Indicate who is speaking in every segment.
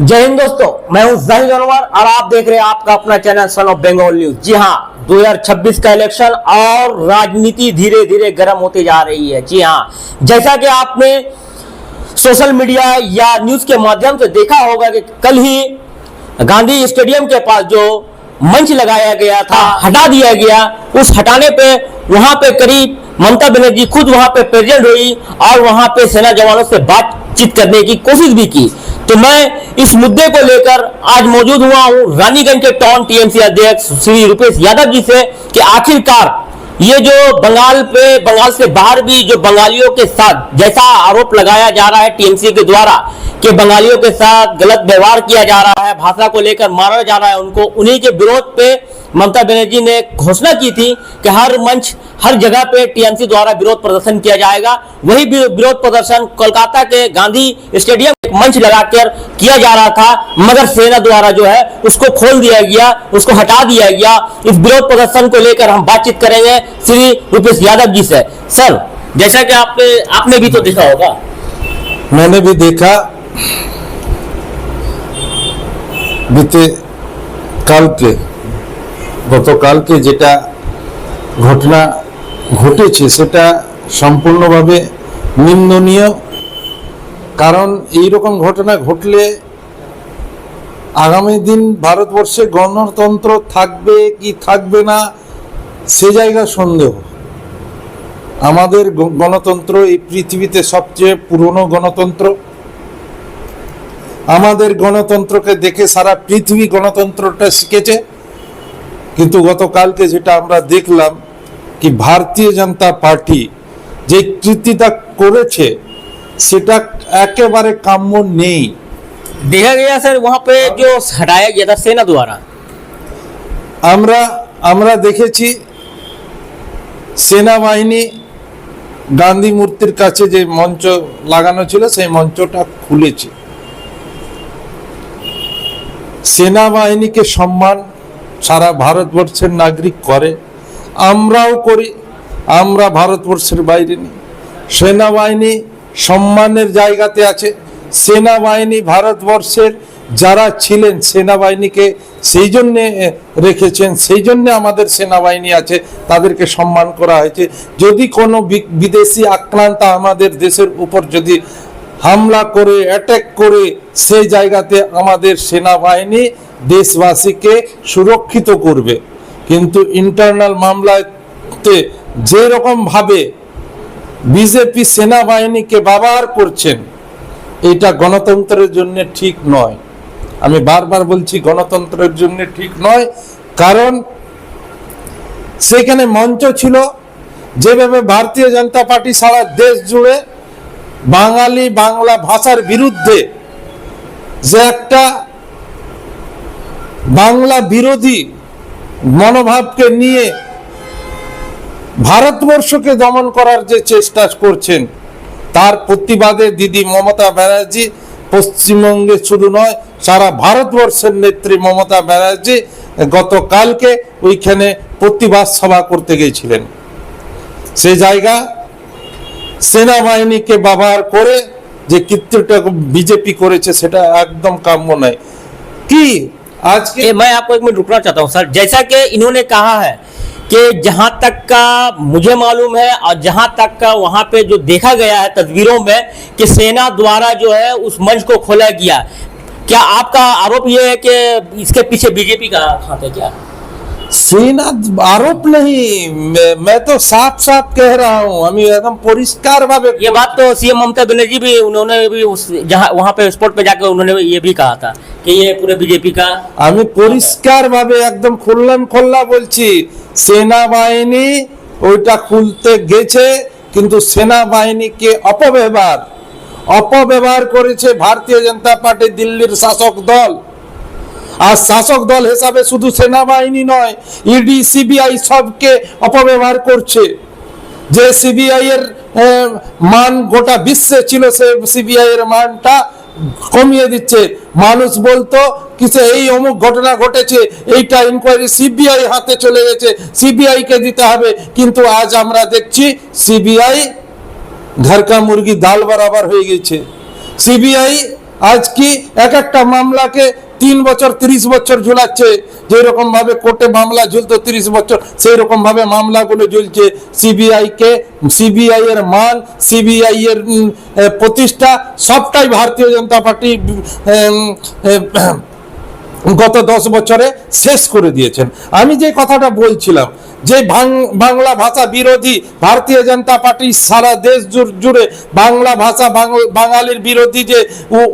Speaker 1: जय हिंद दोस्तों, मैं हूं जाहिद अनवर और आप देख रहे हैं आपका अपना channel son of Bengal news. जी हां, 2026 का इलेक्शन और राजनीति धीरे धीरे गर्म होती जा रही है। जी हां, जैसा कि आपने सोशल मीडिया या न्यूज के माध्यम से देखा होगा कि कल ही गांधी स्टेडियम के पास जो मंच लगाया गया था हटा दिया गया। उस हटाने पे वहां पे करीब ममता बनर्जी खुद वहां पे प्रेजेंट हुई और वहां पे सेना जवानों से बातचीत करने की कोशिश भी की। तो मैं इस मुद्दे को लेकर आज मौजूद हुआ हूं रानीगंज के टाउन टीएमसी अध्यक्ष श्री रुपेश यादव जी से कि आखिरकार ये जो बंगाल से बाहर भी जो बंगालियों के साथ जैसा आरोप लगाया जा रहा है टीएमसी के द्वारा कि बंगालियों के साथ गलत व्यवहार किया जा रहा है, भाषा को लेकर मारा जा रहा है उनको, उन्हीं के विरोध पे ममता बनर्जी ने घोषणा की थी कि हर मंच हर जगह पे टीएमसी द्वारा विरोध प्रदर्शन किया जाएगा। वही विरोध प्रदर्शन कोलकाता के गांधी स्टेडियम एक मंच लगाकर किया जा रहा था, मगर सेना द्वारा जो है उसको खोल दिया गया, उसको हटा दिया गया। इस विरोध प्रदर्शन को लेकर हम बातचीत करेंगे श्री रुपेश यादव जी से। सर, जैसा कि आपने भी तो देखा होगा।
Speaker 2: मैंने भी देखा बीते কালকে গতকালকে যেটা ঘটনা ঘটেছে সেটা সম্পূর্ণভাবে নিন্দনীয়। কারণ এই রকম ঘটনা ঘটলে আগামী দিন ভারতবর্ষে গণতন্ত্র থাকবে কি থাকবে না সে জায়গা সন্দেহ। আমাদের গণতন্ত্র এই পৃথিবীতে সবচেয়ে পুরনো গণতন্ত্র। আমাদের গণতন্ত্রকে দেখে সারা পৃথিবী গণতন্ত্রটা শিখেছে। কিন্তু গতকালকে যেটা আমরা দেখলাম कि भारतीय जनता पार्टी যে কৃতিটা করেছে সেটা একেবারে কাম্য নেই।
Speaker 1: देखा गया सर वहां पे जो हटाया गया था सेना द्वारा,
Speaker 2: আমরা দেখেছি সেনাবাহিনী গান্ধী মূর্তির কাছে যে মঞ্চ লাগানো ছিল সেই মঞ্চটা খুলেছে। সেনাবাহিনীকে সম্মান সারা ভারতবর্ষের নাগরিক করে, আমরাও করি। আমরা ভারতবর্ষের বাইরে নেই। সেনাবাহিনী সম্মানের জায়গাতে আছে। সেনাবাহিনী ভারতবর্ষের যারা ছিলেন সেনাবাহিনীকে সেই জন্যে রেখেছেন, সেই জন্য আমাদের সেনাবাহিনী আছে, তাদেরকে সম্মান করা হয়েছে। যদি কোনো বিদেশি আক্রান্ত আমাদের দেশের উপর যদি হামলা করে অ্যাটাক করে সেই জায়গাতে আমাদের সেনাবাহিনী দেশবাসীকে সুরক্ষিত করবে। কিন্তু ইন্টারনাল মামলাতে যে রকম ভাবে বিজেপি সেনাবাহিনীকে ব্যবহার করছেন এটা গণতন্ত্রের জন্য ঠিক নয়। আমি বারবার বলছি গণতন্ত্রের জন্য ঠিক নয়। কারণ সেখানে মঞ্চ ছিল যেভাবে ভারতীয় জনতা পার্টি সারা দেশ জুড়ে বাঙালি বাংলা ভাষার বিরুদ্ধে যে একটা বাংলা বিরোধী মনোভাবকে নিয়ে ভারতবর্ষকে দমন করার যে চেষ্টা করছেন তার প্রতিবাদে দিদি মমতা ব্যানার্জি পশ্চিমবঙ্গে শুধু নয় সারা ভারতবর্ষের নেত্রী মমতা ব্যানার্জি গতকালকে ওইখানে প্রতিবাদ সভা করতে গিয়েছিলেন। সেই জায়গা সেনাবাহিনীকে ব্যবহার করে যে কৃত্যটা बीजेपी করেছে সেটা একদম কাম্য নয়। কি आज के
Speaker 1: मैं आपको एक मिनट रुकना चाहता हूं सर। जैसा कि इन्होंने कहा है कि जहां तक का मुझे मालूम है और जहां तक का वहां पे जो देखा गया है तस्वीरों में कि सेना द्वारा जो है उस मंच को खोला गया, क्या आपका आरोप यह है कि इसके पीछे बीजेपी का हाथ है क्या?
Speaker 2: सेना आरोप नहीं, मैं तो साफ साफ कह रहा हूँ, আমি एकदम परिष्कार भावे
Speaker 1: ये बात तो सीएम ममता बनर्जी भी उन्होंने भी उस जहां वहां पे स्पॉट पे जाकर उन्होंने ये भी कहा था कि ये पूरे बीजेपी का।
Speaker 2: আমি পরিষ্কার ভাবে একদম খোল্লা বলছি সেনাবাহিনী ওইটা খুলতে গেছে, কিন্তু সেনাবাহিনীকে অপব্যবহার করেছে ভারতীয় জনতা পার্টি দিল্লির শাসক দল। আর শাসক দল হিসাবে শুধু সেনাবাহিনী নয়, ইডি সিবিআই সবকে অপব্যবহার করছে। যে সিবিআই এর মান গোটা বিশ্বে ছিল সে সিবিআই এর মানটা কমিয়ে দিচ্ছে। মানুষ বলতো কিসে এই অমুক ঘটনা ঘটেছে, এইটা ইনকোয়ারি সিবিআই হাতে চলে গেছে, সিবিআই কে দিতে হবে। কিন্তু আজ আমরা দেখছি সিবিআই ঘর কা মুরগি দাল বরাবর হয়ে গেছে। সিবিআই আজ কি এক একটা মামলাকে 3 বছর 30 বছর ঝুলাচ্ছে, যেরকম ভাবে কোর্টে মামলা ঝুলতো 30 বছর, সেই রকম ভাবে মামলাগুলো ঝুলছে। সিবিআই এর মান, সিবিআই এর প্রতিষ্ঠা সবটাই ভারতীয় জনতা পার্টি গত 10 বছরে শেষ করে দিয়েছেন। আমি যে কথাটা বলছিলাম যে বাংলা ভাষা বিরোধী ভারতীয় জনতা পার্টি সারা দেশ জুড়ে বাংলা ভাষা বাঙালির বিরোধী যে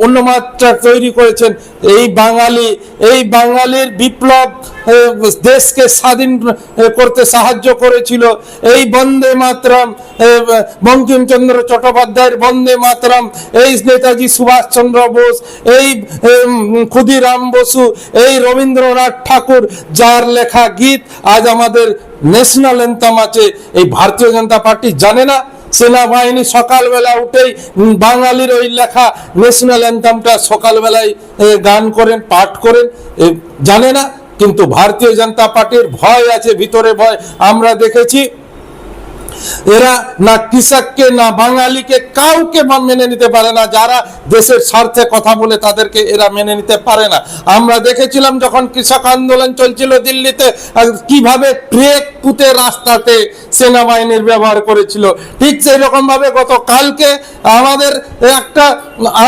Speaker 2: উন্মাত্রা তৈরি করেছেন, এই বাঙালির বিপ্লব দেশকে স্বাধীন করতে সাহায্য করেছিল। এই বন্দে মাতরম, বঙ্কিমচন্দ্র চট্টোপাধ্যায়ের বন্দে মাতরম, এই নেতাজি সুভাষচন্দ্র বোস, এই ক্ষুদিরাম বসু, এই রবীন্দ্রনাথ ঠাকুর, যার লেখা গীত আজ আমাদের ন্যাশনাল অ্যান্থেম আছে, এই ভারতীয় জনতা পার্টি জানে না? সেনাবাহিনী সকালবেলা উঠেই বাঙালির ওই লেখা ন্যাশনাল অ্যান্থেমটা সকালবেলায় গান করেন, পাঠ করেন, জানে না? কিন্তু ভারতীয় জনতা পার্টির ভয় আছে, ভিতরে ভয়। আমরা দেখেছি এরা না কৃষককে না বাঙালিকে কাউকে মেনে নিতে পারে না। যারা দেশের স্বার্থে কথা বলে তাদেরকে এরা মেনে নিতে পারে না। আমরা দেখেছিলাম যখন কৃষক আন্দোলন চলছিল দিল্লিতে, কিভাবে ট্রেক পুঁতে রাস্তাতে সেনাবাহিনীর ব্যবহার করেছিল। ঠিক সেই রকম ভাবে গতকালকে আমাদের একটা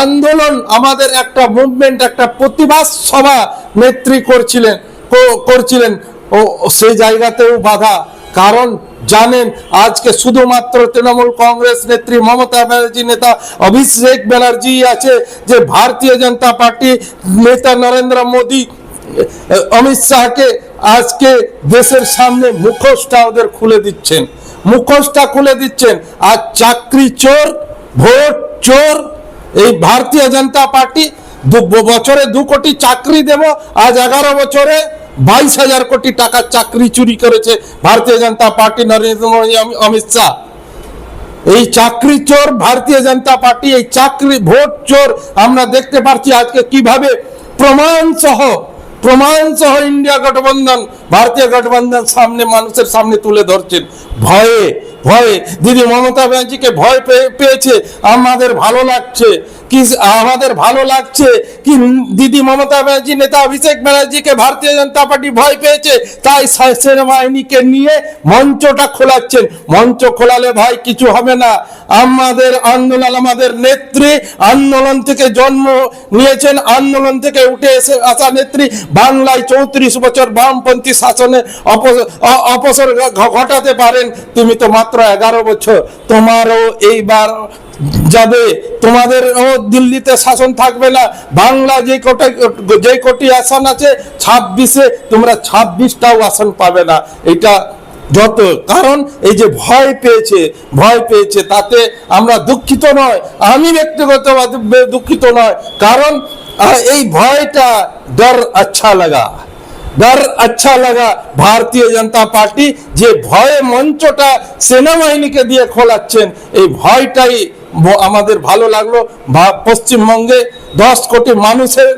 Speaker 2: আন্দোলন, আমাদের একটা মুভমেন্ট, একটা প্রতিবাদ সভা নেত্রী করছিলেন, ও সেই জায়গাতেও বাধা। কারণ জানেন আজকে শুধুমাত্র তৃণমূল কংগ্রেস নেত্রী মমতা ব্যানার্জি, নেতা অভিষেক ব্যানার্জি আছে, যে ভারতীয় জনতা পার্টি নেতা নরেন্দ্র মোদী, অমিত শাহকে আজকে দেশের সামনে মুখোশটা ওদের খুলে দিচ্ছেন, মুখোশটা খুলে দিচ্ছেন। আর চাকরি চোর, ভোট চোর এই ভারতীয় জনতা পার্টি। বছরে 2 কোটি চাকরি দেব, আজ 11 বছরে 22,000 কোটি টাকার চাকরি চুরি করেছে ভারতীয় জনতা পার্টি, নরেন্দ্র মোদী, অমিত শাহ। এই চাকরি চোর ভারতীয় জনতা পার্টি, এই চাকরি ভোট চোর আমরা দেখতে পাচ্ছি আজকে কিভাবে প্রমাণ সহ ইন্ডিয়া গঠবন্ধন, ভারতীয় গঠবন্ধন সামনে মানুষের সামনে তুলে ধরছেন। ভয়ে দিদি মমতা ব্যানার্জিকে ভয় পেয়েছে। আমাদের ভালো লাগছে কি দিদি মমতা ব্যানার্জি, নেতা অভিষেক ব্যানার্জিকে ভারতীয় জনতা পার্টি ভয় পেয়েছে, তাই সেনাবাহিনীকে নিয়ে মঞ্চটা খোলাচ্ছেন। মঞ্চ খোলালে ভাই কিছু হবে না। আমাদের আন্দোলন, আমাদের নেত্রী আন্দোলন থেকে জন্ম নিয়েছেন, আন্দোলন থেকে উঠে আসা নেত্রী। বাংলায় 34 বছর বামপন্থী শাসনের অপসর ঘটাতে পারেন। তুমি তো মাত্র 11 বছর, তোমারও এইবার যাবে, তোমাদেরও দিল্লিতে শাসন থাকবে না। বাংলা যে কোটি আসন আছে 26-এ, তোমরা 26টাও আসন পাবে না। এটা যত কারণ এই যে ভয় পেয়েছে তাতে আমরা দুঃখিত নয়, আমি ব্যক্তিগতভাবে দুঃখিত নয়। কারণ এই ভয়টা ডর আচ্ছা লাগা ভারতীয় জনতা পার্টি যে ভয়ে মঞ্চটা সেনাবাহিনীকে দিয়ে খোলাচ্ছেন, এই ভয়টাই আমাদের ভালো লাগলো। পশ্চিমবঙ্গে 10 কোটি মানুষের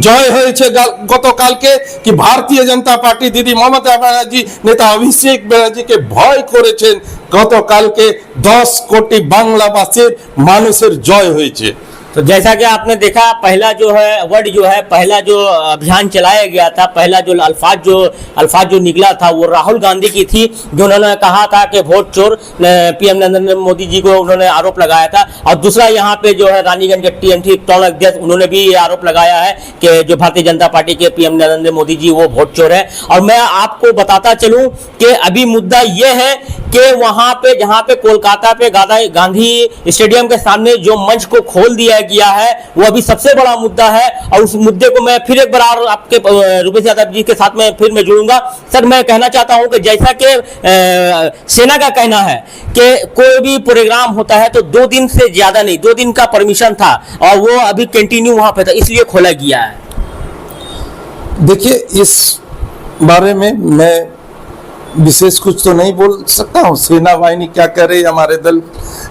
Speaker 2: জয় হয়েছে গতকালকে, কি ভারতীয় জনতা পার্টি দিদি মমতা ব্যানার্জি, নেতা অভিষেক ব্যানার্জিকে ভয় করেছেন। গতকালকে 10 কোটি বাংলাভাষীর মানুষের জয় হয়েছে।
Speaker 1: तो जैसा कि आपने देखा, पहला जो है वर्ड जो है, पहला जो अभियान चलाया गया था, पहला जो अल्फाज जो निकला था वो राहुल गांधी की थी, जो उन्होंने कहा था कि वोट चोर पीएम नरेंद्र मोदी जी को उन्होंने आरोप लगाया था। और दूसरा यहाँ पे जो है रानीगंज के टीएमसी टाउन अध्यक्ष, उन्होंने भी ये आरोप लगाया है कि जो भारतीय जनता पार्टी के पीएम नरेंद्र मोदी जी वो वोट चोर है। और मैं आपको बताता चलूँ कि अभी मुद्दा ये है कि वहाँ पे जहाँ पे कोलकाता पे गांधी स्टेडियम के सामने जो मंच को खोल दिया गया है, वो अभी सबसे बड़ा मुद्दा है। और उस मुद्दे को मैं फिर एक बार आपके रूपेश यादव जी के साथ में फिर मैं जुड़ूंगा। सर, मैं कहना चाहता हूं कि जैसा कि सेना का कहना है कि कोई भी प्रोग्राम होता है तो 2 दिन से ज्यादा नहीं, 2 दिन का परमिशन था और वो अभी कंटिन्यू वहां पे था, इसलिए खोला गया है।
Speaker 2: देखिए, इस बारे में मैं विशेष कुछ तो नहीं बोल सकता हूँ। सेना वाहिनी क्या कह रही है, हमारे दल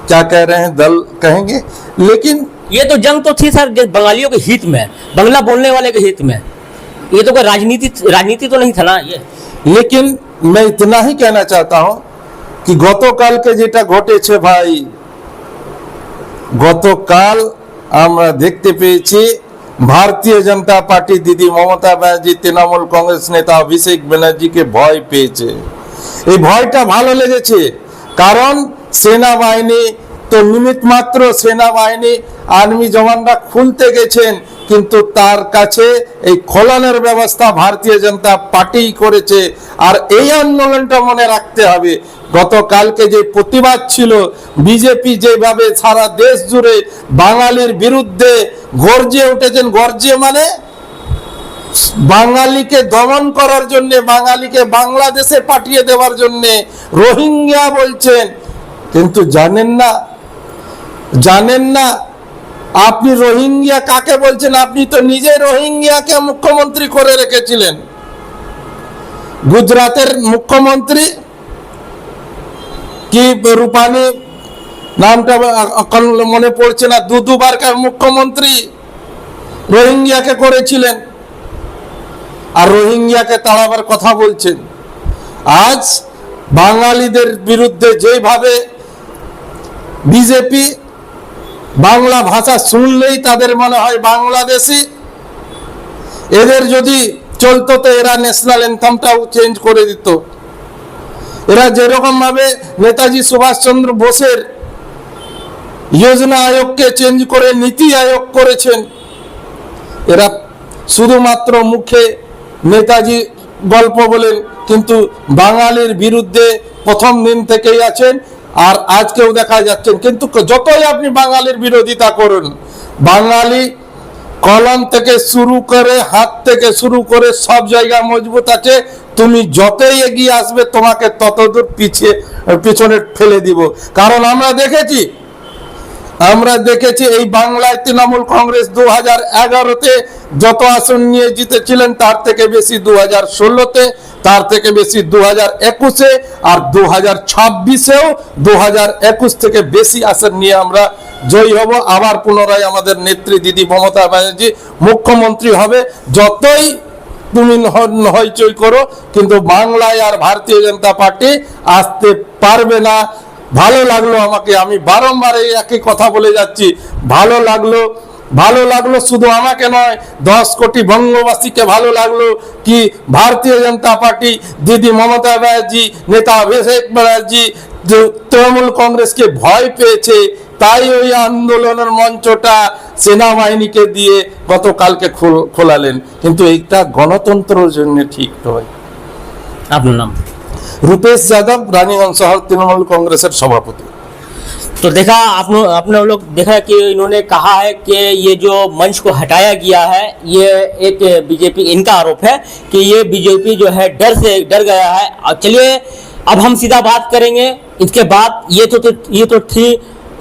Speaker 2: क्या कह रहे हैं, दल कहेंगे। लेकिन
Speaker 1: ये तो जंग तो थी सर बंगालियों के हित में, बंगला बोलने वाले के हित में। ये तो कोई राजनीति तो नहीं था ना ये।
Speaker 2: लेकिन मैं इतना ही कहना चाहता हूँ कि গতকালকে যেটা ঘটেছে ভাই, গতকাল আমরা দেখতে পেয়েছি ভারতীয় জনতা পার্টি দিদি মমতা ব্যানার্জি তৃণমূল কংগ্রেস নেতা অভিষেক ব্যানার্জিকে ভয় পেয়েছে। এই ভয়টা ভালো লেগেছে, কারণ সেনাবাহিনী তো নিমিত্ত মাত্র, সেনাবাহিনী আর্মি জওয়ানরা খুলতে গেছেন, কিন্তু তার কাছে এই খোলানোর ব্যবস্থা ভারতীয় জনতা পার্টি করেছে। আর এই আন্দোলনটা মনে রাখতে হবে, গতকালকে যে প্রতিবাদ ছিল, বিজেপি যেভাবে সারা দেশ জুড়ে বাঙালির বিরুদ্ধে গর্জে উঠেছেন, গর্জে মানে বাঙালিকে দমন করার জন্য, বাঙালিকে বাংলাদেশে পাঠিয়ে দেওয়ার জন্য রোহিঙ্গা বলছেন। কিন্তু জানেন না আপনি রোহিঙ্গা কাকে বলছেন? আপনি তো নিজে রোহিঙ্গাকে মুখ্যমন্ত্রী করে রেখেছিলেন। গুজরাটের মুখ্যমন্ত্রী কি রূপানী নামটা মনে পড়ছে না, দুবার মুখ্যমন্ত্রী রোহিঙ্গাকে করেছিলেন, আর রোহিঙ্গাকে তাড়াবার কথা বলছেন। আজ বাঙালিদের বিরুদ্ধে যেভাবে বিজেপি, বাংলা ভাষা শুনলেই তাদের মনে হয় বাংলাদেশি, এদের যদি চলতো তো এরা ন্যাশনাল অ্যান্থেমটাও চেঞ্জ করে দিত। এরা যেরকম ভাবে নেতাজি সুভাষচন্দ্র বোসের যোজনা আয়োগকে চেঞ্জ করে নীতি আয়োগ করেছেন, এরা শুধুমাত্র মুখে নেতাজি গল্প বলেন, কিন্তু বাঙালির বিরুদ্ধে প্রথম দিন থেকেই আছেন, আর আজকেও দেখা যাচ্ছেন। কিন্তু যতই আপনি বাঙালির বিরোধিতা করুন, বাঙালি কলম থেকে শুরু করে, হাত থেকে শুরু করে সব জায়গা মজবুত আছে। তুমি যতই এগিয়ে আসবে তোমাকে ততদূর পিছনে ফেলে দিব। কারণ আমরা দেখেছি এই বাংলায় তৃণমূল কংগ্রেস 2011-তে যত আসন নিয়ে জিতেছিলেন, তার থেকে বেশি 2016-তে, তার থেকে বেশি 2021-এ, আর 2026-এও 2021 থেকে বেশি আসন নিয়ে আমরা জয়ী হব। আবার পুনরায় আমাদের নেত্রী দিদি মমতা ব্যানার্জি মুখ্যমন্ত্রী হবে। যতই তুমি হইচই করো, কিন্তু বাংলায় আর ভারতীয় জনতা পার্টি আসতে পারবে না। ভালো লাগলো আমাকে, আমি বারংবার এই একই কথা বলে যাচ্ছি, ভালো লাগলো শুধু আমাকে নয়, 10 কোটি বঙ্গবাসীকে ভালো লাগলো কি ভারতীয় জনতা পার্টি দিদি মমতা ব্যানার্জি, নেতা অভিষেক ব্যানার্জি তৃণমূল কংগ্রেসকে ভয় পেয়েছে। তাই ওই আন্দোলনের মঞ্চটা সেনাবাহিনীকে দিয়ে গতকালকে খোলালেন, কিন্তু এইটা গণতন্ত্রের জন্য ঠিক নয়।
Speaker 1: আপনার নাম?
Speaker 2: रूपेश यादव, रानीगंज शहर तृणमूल कांग्रेस सभापति।
Speaker 1: तो देखा आपने लोग देखा कि इन्होंने कहा है कि ये जो मंच को हटाया गया है, ये एक बीजेपी, इनका आरोप है कि ये बीजेपी जो है डर गया है। और चलिए अब हम सीधा बात करेंगे इसके बाद। ये तो थी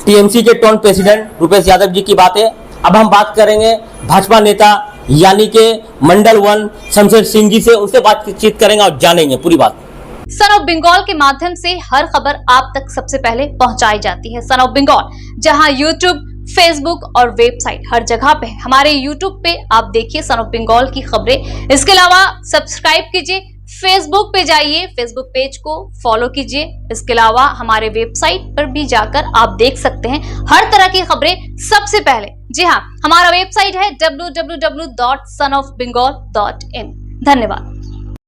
Speaker 1: टीएमसी के टाउन प्रेसिडेंट रूपेश यादव जी की बातें। अब हम बात करेंगे भाजपा नेता यानी के मंडल 1 शमशेर सिंह जी से, उनसे बातचीत करेंगे और जानेंगे पूरी बात।
Speaker 3: सन ऑफ बंगाल के माध्यम से हर खबर आप तक सबसे पहले पहुंचाई जाती है। सन ऑफ बंगाल, जहां यूट्यूब, फेसबुक और वेबसाइट हर जगह पे। हमारे यूट्यूब पे आप देखिए सन ऑफ बंगाल की खबरें। इसके अलावा सब्सक्राइब कीजिए, फेसबुक पे जाइए, फेसबुक पेज को फॉलो कीजिए। इसके अलावा हमारे वेबसाइट पर भी जाकर आप देख सकते हैं हर तरह की खबरें सबसे पहले। जी हाँ, हमारा वेबसाइट है www.sonofbengal.in। धन्यवाद।